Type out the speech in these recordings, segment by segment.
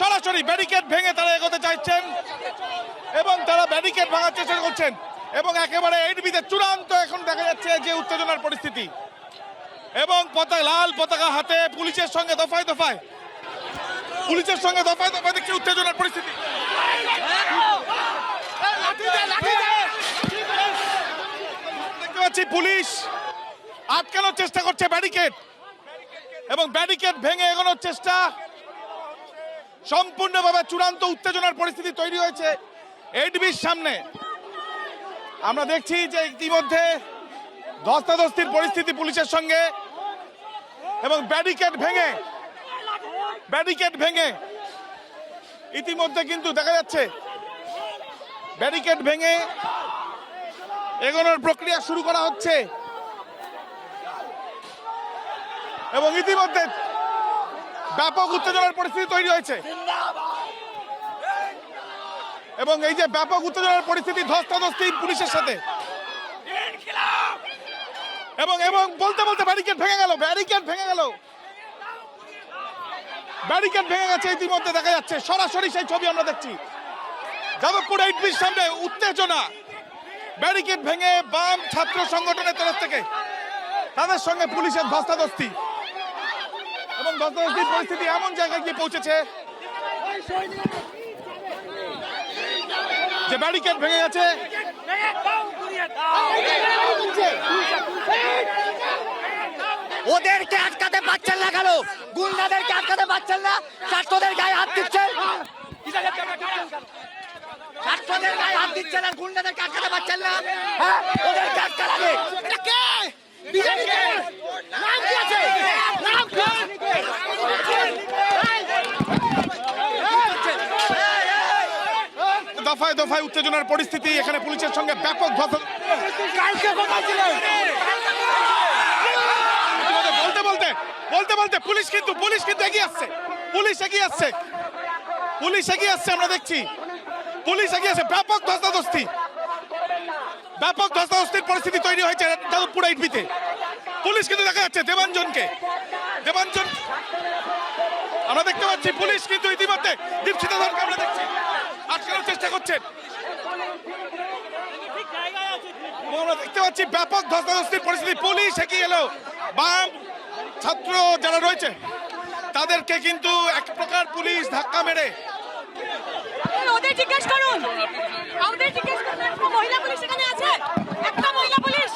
সরাসরি ব্যারিকেড ভেঙে তারা এগোতে চাইছেন এবং তারা ব্যারিকেড ভাঙার চেষ্টা করছেন এবং একেবারে এনবিতে চূড়ান্ত এখন দেখা যাচ্ছে যে উত্তেজনার পরিস্থিতি এবং লাল পতাকা হাতে পুলিশের সঙ্গে দফায় দফায় দেখছি উত্তেজনার পরিস্থিতি। দেখতে পাচ্ছি পুলিশ আটকানোর চেষ্টা করছে ব্যারিকেড এবং ব্যারিকেড ভেঙে এগোনোর চেষ্টা। সম্পূর্ণভাবে চূড়ান্ত উত্তেজনার পরিস্থিতি তৈরি হয়েছে এডিবির সামনে। আমরা দেখছি যে ইতিমধ্যে ধস্তাধস্তির পরিস্থিতি পুলিশের সঙ্গে এবং ব্যারিকেড ভেঙে ইতিমধ্যে কিন্তু দেখা যাচ্ছে ব্যারিকেড ভেঙে এগোনোর প্রক্রিয়া শুরু করা হচ্ছে এবং ইতিমধ্যে ব্যাপক উত্তেজনার পরিস্থিতি তৈরি হয়েছে এবং এই যে ব্যাপক উত্তেজনার পরিস্থিতি ধস্তাধস্তি পুলিশের সাথে এবং বলতে বলতে ব্যারিকেড ভেঙে গেছে ইতিমধ্যে দেখা যাচ্ছে সরাসরি সেই ছবি আমরা দেখছি যাদবপুর এইচপির সামনে উত্তেজনা। ব্যারিকেড ভেঙে বাম ছাত্র সংগঠনের তরফ থেকে তাদের সঙ্গে পুলিশের ধস্তাধস্তি এবং ধস্তাধস্তির পরিস্থিতি এমন জায়গায় গিয়ে পৌঁছেছে যে ব্যারিকেড ভেঙে গেছে। ওদেরকে আটকাতে পারছেন না কেন? গুন্ডাদেরকে আটকাতে পারছেন না? ছাত্রদের গায়ে হাত দিচ্ছেন, ছাত্রদের গায়ে হাত দিচ্ছেন আর গুন্ডাদেরকে আটকাতে পারছেন না। হ্যাঁ, ওদেরকে আটকা লাগে। এটা কে? বিজেপি কে? নাম কি আছে? নাম কি? দফায় দফায় উত্তেজনার পরিস্থিতি এখানে পুলিশের সঙ্গে ব্যাপক বলতে পুলিশ কিন্তু এগিয়ে আসছে আমরা দেখছি পুলিশ এগিয়ে আসছে। ব্যাপক ধস্তাধস্তির পরিস্থিতি তৈরি হয়েছে যাদবপুর এইচপিতে। পুলিশ কিন্তু দেখা যাচ্ছে দেবাঞ্জন আমরা দেখতে পাচ্ছি পুলিশ কিন্তু ইতিমধ্যে দীপশিতা ধরকে আমরা দেখছি আটকানোর চেষ্টা করছেন। আমরা দেখতে পাচ্ছি ব্যাপক ধস্তাধস্তির পরিস্থিতি। পুলিশ এগিয়ে এলো, বাম ছাত্র যারা রয়েছে তাদেরকে কিন্তু এক প্রকার পুলিশ ধাক্কা মেরে ওদের জিজ্ঞেস করুন, মহিলা পুলিশ এখানে আছে, একটা মহিলা পুলিশ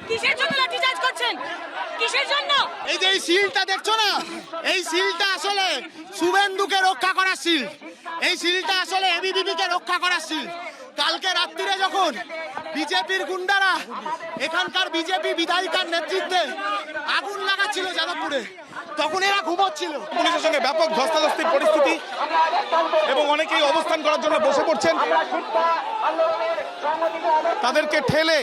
কিসের জন্য লাঠিচার্জ করছেন? কিসের জন্য? এই যে এই সিলটা দেখছো না, এই সিলটা আসলে শুভেন্দুকে রক্ষা করার সিল। এই সিলটা আসলে এবিভিপিকে রক্ষা করার সিল। কালকে রাত্রিরে যখন বিজেপির গুন্ডারা এখানকার বিজেপি বিধায়িকার নেতৃত্বে আগুন লাগাচ্ছিল যাদবপুরে, তখন এরা ঘুমোচ্ছিল। পুলিশের সঙ্গে ব্যাপক ধস্তাধস্তির পরিস্থিতি এবং অনেকেই অবস্থান করার জন্য বসে পড়ছেন। তাদেরকে ঠেলে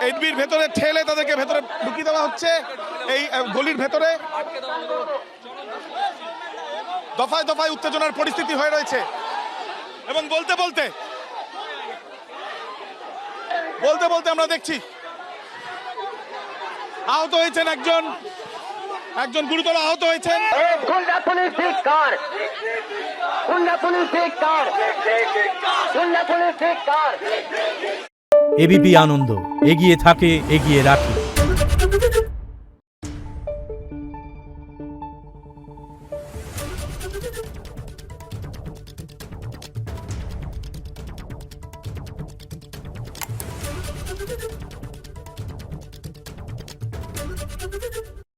এইচবির ভেতরে তাদেরকে ভেতরে ঢুকিয়ে দেওয়া হচ্ছে এই গলির ভেতরে। দফায় দফায় উত্তেজনার পরিস্থিতি হয়ে রয়েছে এবং বলতে আমরা দেখছি আহত হয়েছেন একজন গুরুতর আহত হয়েছেন। এবিপি আনন্দ এগিয়ে থাকে, এগিয়ে রাখে।